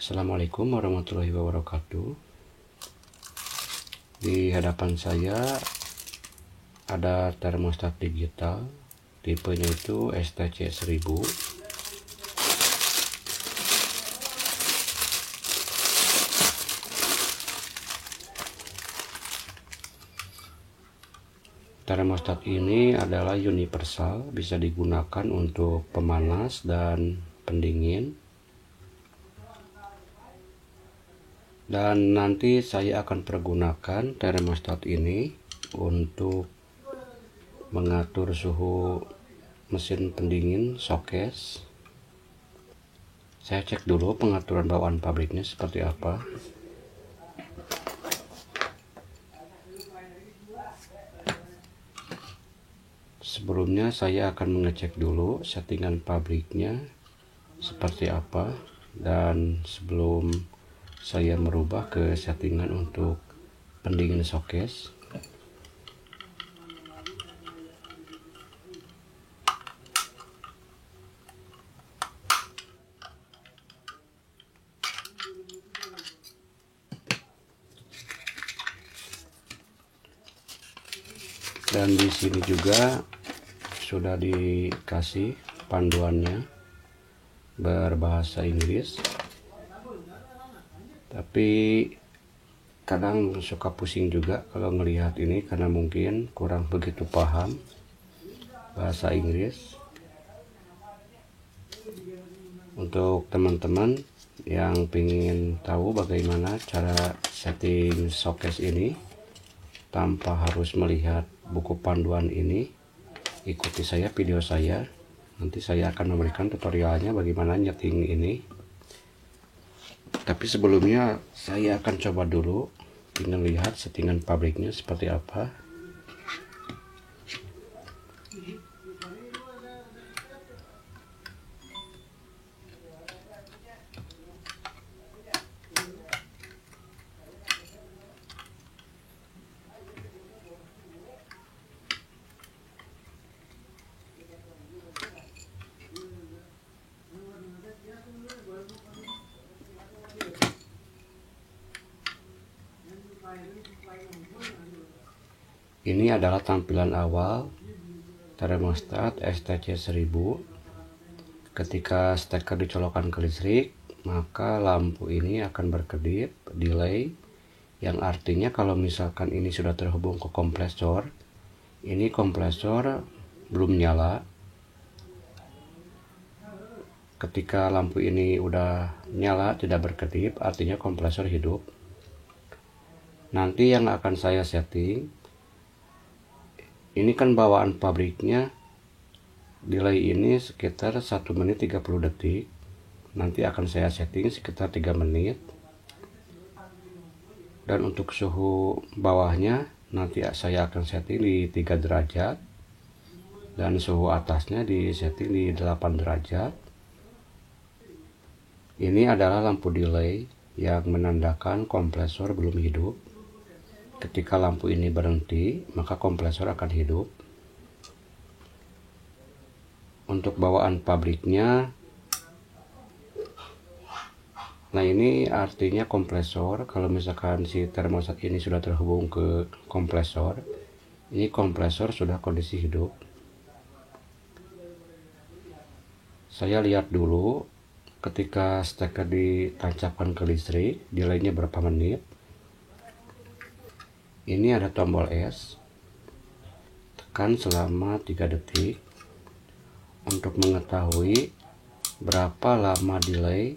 Assalamualaikum warahmatullahi wabarakatuh. Di hadapan saya ada termostat digital, tipenya itu STC 1000. Termostat ini adalah universal, bisa digunakan untuk pemanas dan pendingin. Dan nanti saya akan pergunakan termostat ini untuk mengatur suhu mesin pendingin showcase. Saya cek dulu pengaturan bawaan pabriknya seperti apa. Sebelumnya saya akan mengecek dulu settingan pabriknya seperti apa, dan sebelum saya merubah ke settingan untuk pendingin showcase. Dan di sini juga sudah dikasih panduannya berbahasa Inggris. Tapi kadang suka pusing juga kalau melihat ini karena mungkin kurang begitu paham bahasa Inggris. Untuk teman-teman yang ingin tahu bagaimana cara setting showcase ini tanpa harus melihat buku panduan ini, ikuti saya video saya. Nanti saya akan memberikan tutorialnya bagaimana nyeting ini. Tapi sebelumnya saya akan coba dulu ingin lihat settingan pabriknya seperti apa. Ini adalah tampilan awal termostat STC 1000. Ketika steker dicolokkan ke listrik, maka lampu ini akan berkedip delay, yang artinya kalau misalkan ini sudah terhubung ke kompresor, ini kompresor belum nyala. Ketika lampu ini udah nyala tidak berkedip, artinya kompresor hidup. Nanti yang akan saya setting, ini kan bawaan pabriknya delay ini sekitar 1 menit 30 detik. Nanti akan saya setting sekitar 3 menit. Dan untuk suhu bawahnya nanti saya akan setting di 3 derajat. Dan suhu atasnya di setting di 8 derajat. Ini adalah lampu delay yang menandakan kompresor belum hidup. Ketika lampu ini berhenti, maka kompresor akan hidup. Untuk bawaan pabriknya, nah ini artinya kompresor. Kalau misalkan si termostat ini sudah terhubung ke kompresor, ini kompresor sudah kondisi hidup. Saya lihat dulu ketika steker ditancapkan ke listrik, delaynya berapa menit. Ini ada tombol S, tekan selama 3 detik untuk mengetahui berapa lama delay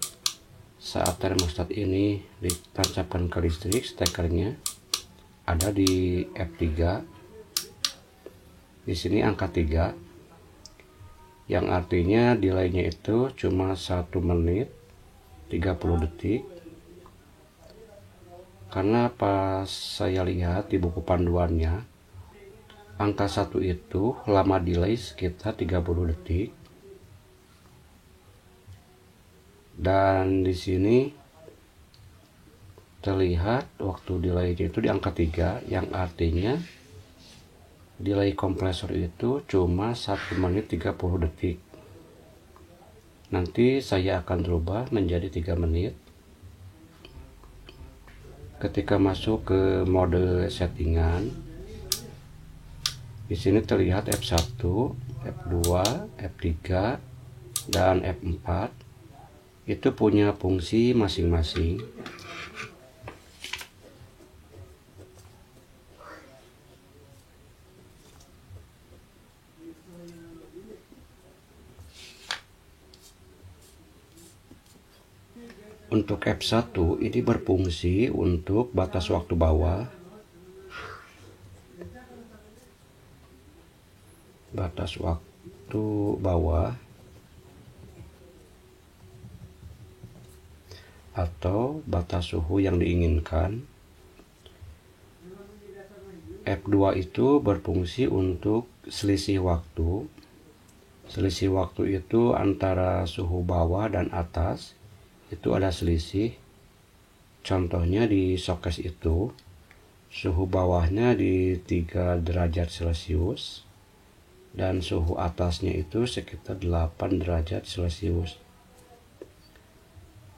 saat termostat ini ditancapkan ke listrik. Stekernya ada di F3, di sini angka 3, yang artinya delaynya itu cuma 1 menit 30 detik. Karena pas saya lihat di buku panduannya, angka 1 itu lama delay sekitar 30 detik. Dan di sini terlihat waktu delaynya itu di angka 3, yang artinya delay kompresor itu cuma 1 menit 30 detik. Nanti saya akan rubah menjadi 3 menit. Ketika masuk ke mode settingan, di sini terlihat F1, F2, F3, dan F4. Itu punya fungsi masing-masing. Untuk F1 ini berfungsi untuk batas waktu bawah, atau batas suhu yang diinginkan. F2 itu berfungsi untuk selisih waktu. Selisih waktu itu antara suhu bawah dan atas itu ada selisih. Contohnya di showcase itu suhu bawahnya di 3 derajat Celcius dan suhu atasnya itu sekitar 8 derajat Celcius.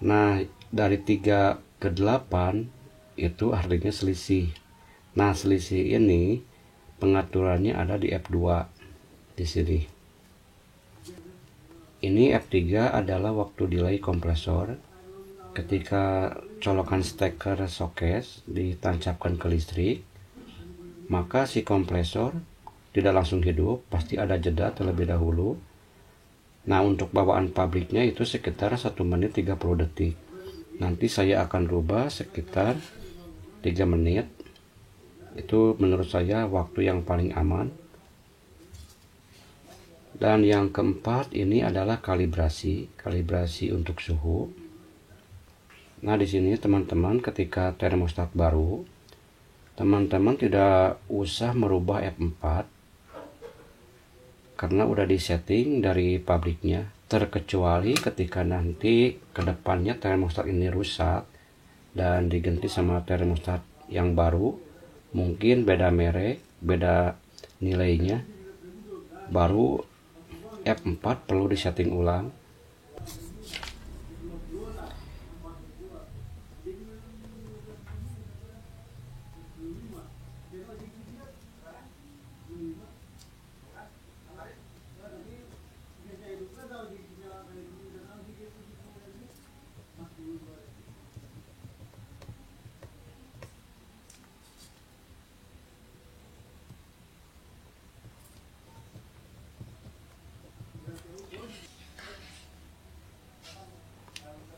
Nah, dari 3 ke 8 itu artinya selisih. Nah, selisih ini pengaturannya ada di F2 di sini. Ini F3 adalah waktu delay kompresor. Ketika colokan steker showcase ditancapkan ke listrik, maka si kompresor tidak langsung hidup, pasti ada jeda terlebih dahulu. Nah, untuk bawaan pabriknya itu sekitar 1 menit 30 detik. Nanti saya akan rubah sekitar 3 menit. Itu menurut saya waktu yang paling aman. Dan yang keempat ini adalah kalibrasi untuk suhu. Nah, di sini teman-teman ketika termostat baru, teman-teman tidak usah merubah F4 karena udah disetting dari pabriknya. Terkecuali ketika nanti kedepannya termostat ini rusak dan diganti sama termostat yang baru, mungkin beda merek, beda nilainya, baru F4 perlu disetting ulang.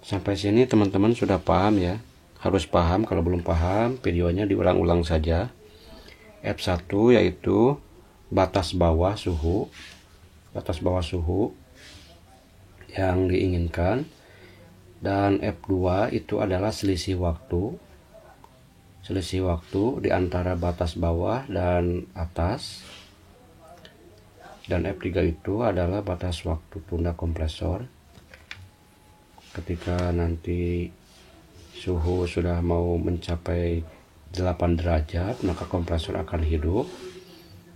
Sampai sini teman-teman sudah paham ya? Harus paham, kalau belum paham videonya diulang-ulang saja. F1 yaitu batas bawah suhu yang diinginkan, dan F2 itu adalah selisih waktu di antara batas bawah dan atas, dan F3 itu adalah batas waktu tunda kompresor. Ketika nanti suhu sudah mau mencapai 8 derajat, maka kompresor akan hidup.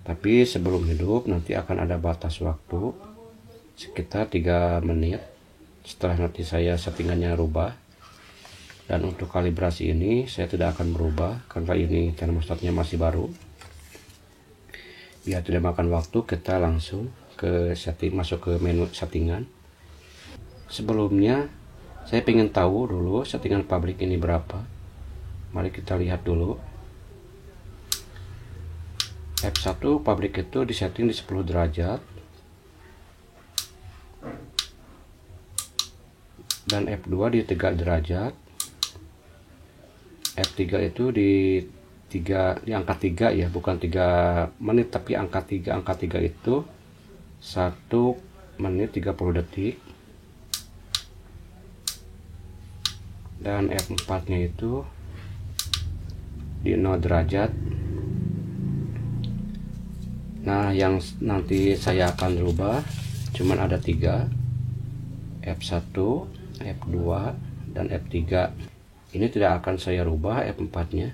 Tapi sebelum hidup nanti akan ada batas waktu sekitar 3 menit setelah nanti saya settingannya rubah. Dan untuk kalibrasi ini saya tidak akan merubah karena ini termostatnya masih baru. Biar tidak makan waktu, kita langsung ke masuk ke menu settingan. Sebelumnya saya ingin tahu dulu settingan pabrik ini berapa. Mari kita lihat dulu. F1 pabrik itu disetting di 10 derajat. Dan F2 di 3 derajat. F3 itu di angka 3 ya, bukan 3 menit tapi angka 3. Angka 3 itu 1 menit 30 detik. Dan F4 nya itu di 0 derajat. Nah, yang nanti saya akan rubah cuman ada 3, F1, F2, dan F3. Ini tidak akan saya rubah F4 nya.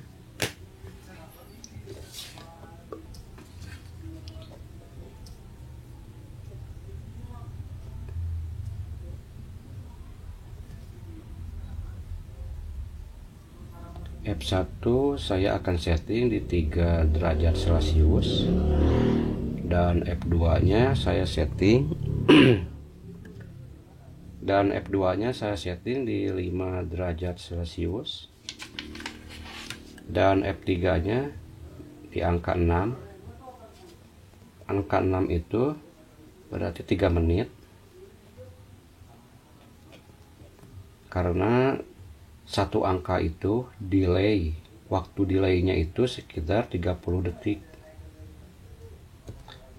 F1 saya akan setting di 3 derajat Celcius, dan F2 nya saya setting di 5 derajat Celcius, dan F3 nya di angka 6. Angka 6 itu berarti 3 menit, karena satu angka itu delay, waktu delaynya itu sekitar 30 detik.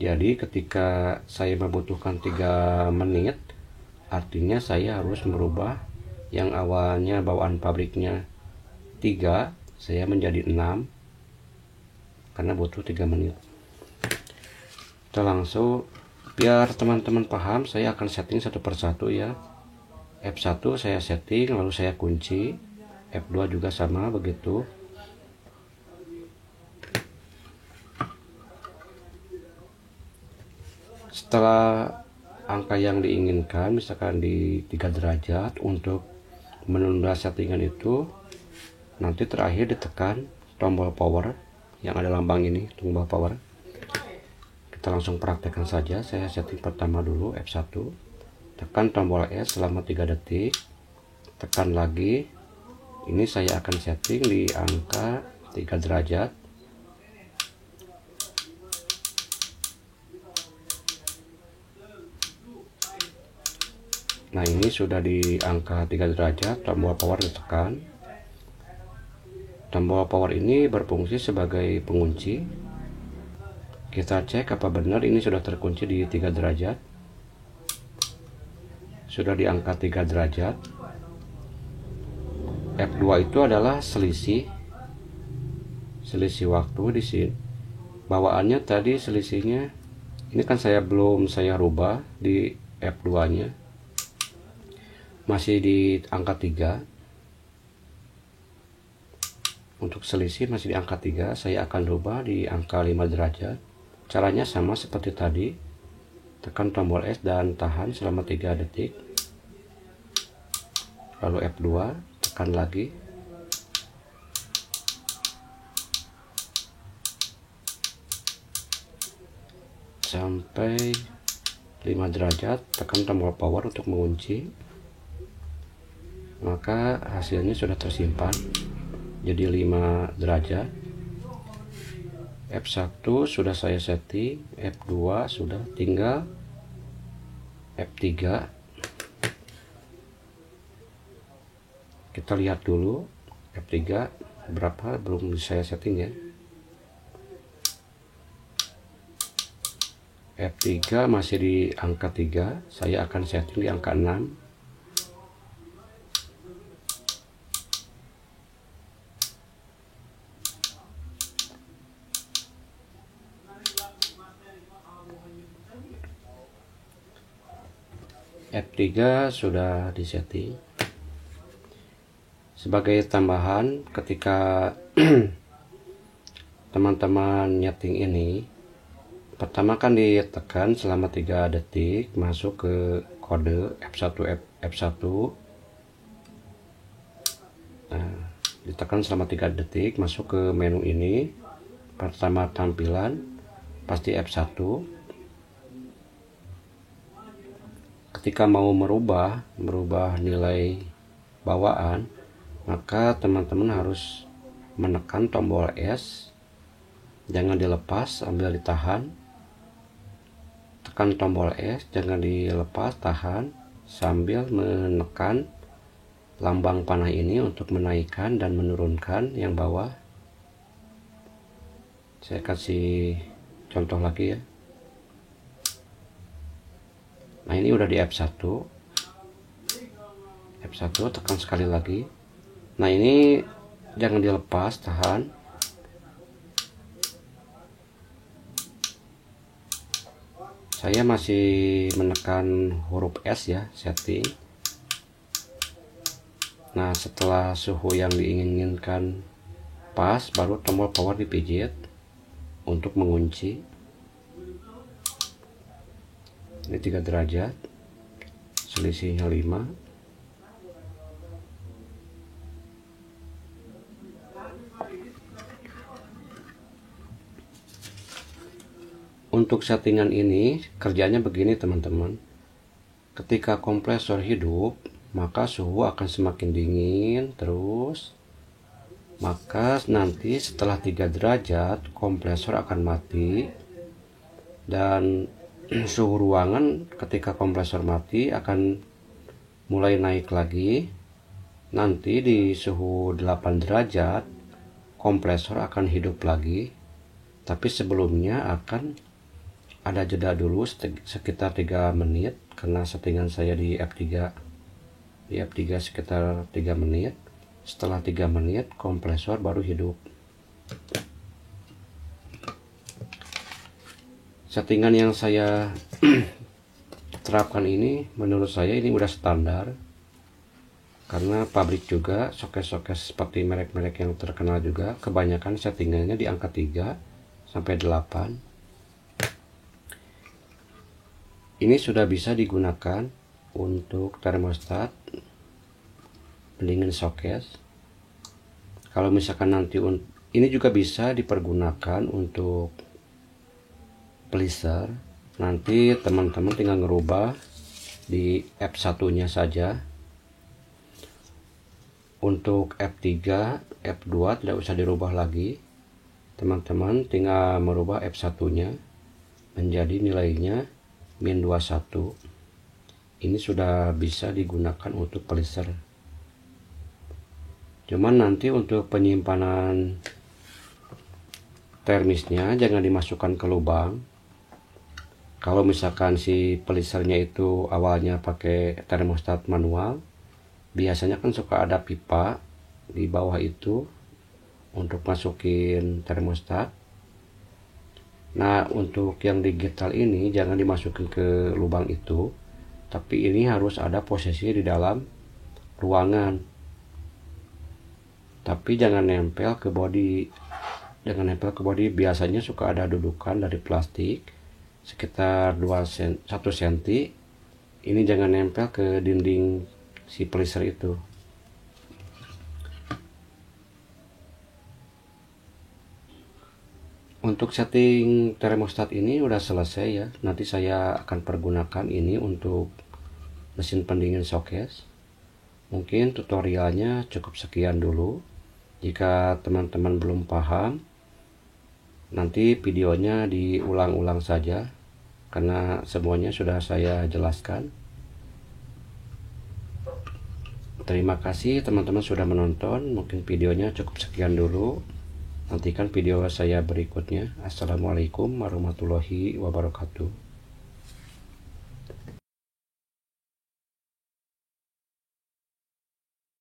Jadi ketika saya membutuhkan 3 menit, artinya saya harus merubah yang awalnya bawaan pabriknya 3, saya menjadi 6, karena butuh 3 menit. Kita langsung, biar teman-teman paham, saya akan setting satu persatu ya. F1 saya setting, lalu saya kunci. F2 juga sama begitu. Setelah angka yang diinginkan, misalkan di 3 derajat, untuk menunda settingan itu, nanti terakhir ditekan tombol power yang ada lambang ini, tombol power. Kita langsung praktekkan saja. Saya setting pertama dulu F1, tekan tombol S selama 3 detik, tekan lagi. Ini saya akan setting di angka 3 derajat. Nah, ini sudah di angka 3 derajat, tombol power ditekan. Tombol power ini berfungsi sebagai pengunci. Kita cek apa benar ini sudah terkunci di 3 derajat. Sudah di angka 3 derajat. F2 itu adalah selisih waktu di sini. Bawaannya tadi selisihnya, ini kan belum saya rubah di F2 nya, masih di angka 3. Untuk selisih masih di angka 3, saya akan rubah di angka 5 derajat. Caranya sama seperti tadi, tekan tombol S dan tahan selama 3 detik, lalu F2, tekan lagi, sampai 5 derajat, tekan tombol power untuk mengunci. Maka hasilnya sudah tersimpan jadi 5 derajat. F1 sudah saya setting, F2 sudah, tinggal F3. Kita lihat dulu F3 berapa, belum saya setting ya. F3 masih di angka 3, saya akan setting di angka 6. F3 sudah disetting. Sebagai tambahan, ketika teman-teman nyeting ini, pertama kan ditekan selama 3 detik, masuk ke kode F1. Nah, ditekan selama 3 detik, masuk ke menu ini. Pertama tampilan pasti F1. Ketika mau merubah nilai bawaan, maka teman-teman harus menekan tombol S, jangan dilepas, sambil ditahan. Tekan tombol S, jangan dilepas, tahan, sambil menekan lambang panah ini untuk menaikkan dan menurunkan yang bawah. Saya kasih contoh lagi ya. Nah, ini udah di F1. Tekan sekali lagi. Nah, ini jangan dilepas, tahan. Saya masih menekan huruf S ya, setting. Nah, setelah suhu yang diinginkan pas, baru tombol power dipijit untuk mengunci. Ini 3 derajat, selisihnya 5. Untuk settingan ini kerjanya begini teman-teman. Ketika kompresor hidup, maka suhu akan semakin dingin terus. Maka nanti setelah 3 derajat kompresor akan mati. Dan suhu ruangan ketika kompresor mati akan mulai naik lagi. Nanti di suhu 8 derajat kompresor akan hidup lagi. Tapi sebelumnya akan ada jeda dulu sekitar 3 menit karena settingan saya di F3 sekitar 3 menit. Setelah 3 menit kompresor baru hidup. Settingan yang saya terapkan ini menurut saya ini udah standar, karena pabrik juga sokes-sokes seperti merek-merek yang terkenal juga kebanyakan settingannya di angka 3 sampai 8. Ini sudah bisa digunakan untuk termostat pendingin sokes. Kalau misalkan nanti ini juga bisa dipergunakan untuk pleaser. Nanti teman-teman tinggal ngerubah di F1 nya saja. Untuk F3, F2 tidak usah dirubah lagi. Teman-teman tinggal merubah F1 nya menjadi nilainya -21. Ini sudah bisa digunakan untuk pleaser. Cuman nanti untuk penyimpanan termisnya jangan dimasukkan ke lubang. Kalau misalkan si pleasernya itu awalnya pakai termostat manual, biasanya kan suka ada pipa di bawah itu untuk masukin termostat. Nah, untuk yang digital ini jangan dimasukin ke lubang itu, tapi ini harus ada posisi di dalam ruangan. Tapi jangan nempel ke bodi. Biasanya suka ada dudukan dari plastik sekitar 1 cm. Ini jangan nempel ke dinding si pleaser itu. Untuk setting termostat ini udah selesai ya. Nanti saya akan pergunakan ini untuk mesin pendingin sokes. Mungkin tutorialnya cukup sekian dulu. Jika teman-teman belum paham, nanti videonya diulang-ulang saja karena semuanya sudah saya jelaskan. Terima kasih teman-teman sudah menonton. Mungkin videonya cukup sekian dulu. Nantikan video saya berikutnya. Assalamualaikum warahmatullahi wabarakatuh.